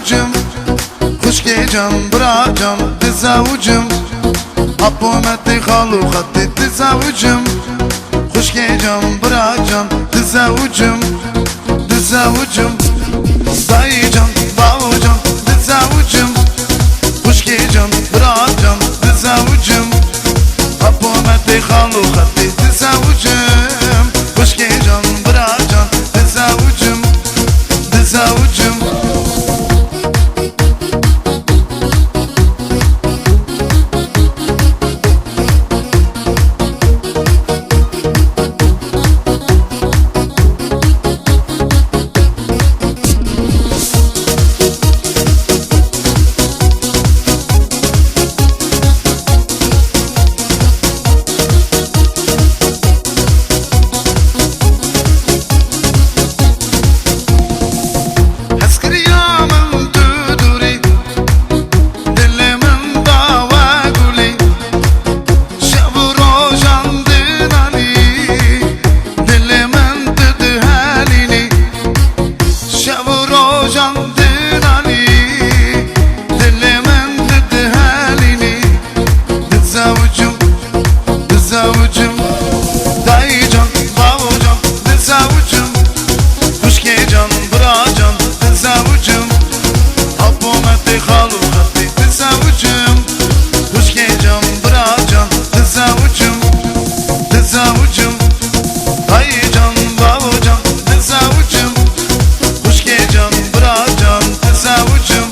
تزوجم خشكي جم براجم تزوجم حبومتي خالو خطي تزوجم خشكي جم براجم تزوجم دايجم باوجم تزوجم خشكي جم براجم تزوجم حبومتي خالو خطي تزوجم خشكي جم براجم تزوجم تزوجم دايجم باوجم تزوجم خشكي جم براجم تزوجم حبومتي خالو خطي تزوجم خشكي جم براجم تزوجم دايجم باوجم تزوجم خشكي جم براجم تزوجم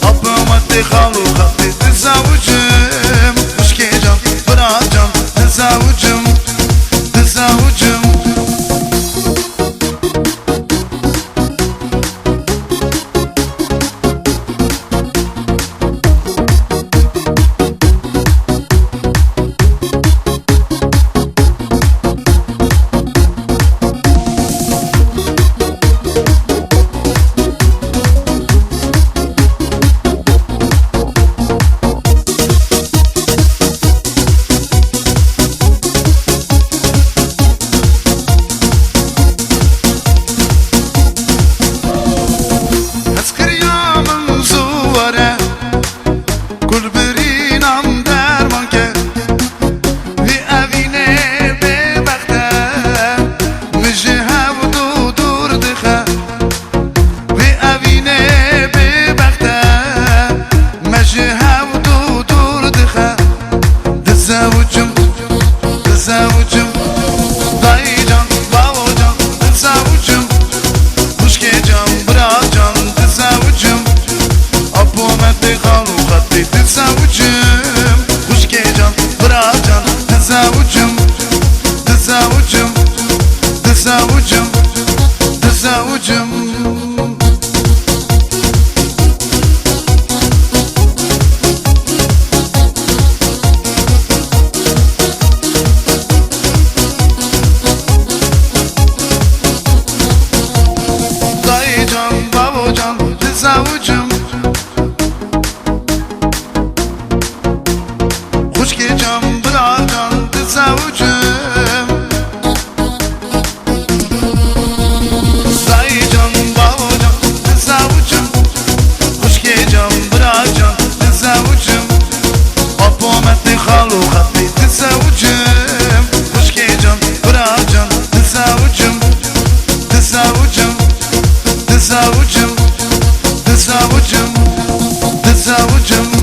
حبومتي خالو خطي تزوجم خشكي جم براجم تزوجم تزوجم دايجم باوجم تزوجم خشكي جم براجم تزوجم حبومتي خالو خطي تزوجم خشكي جم براجم تزوجم تزوجم خشكي جم براجم تزوجم دايجم باوجم تزوجم خشكي جم براجم تزوجم حبومتي خالو خطي تزوجم خشكي جم براجم تزوجم تزوجم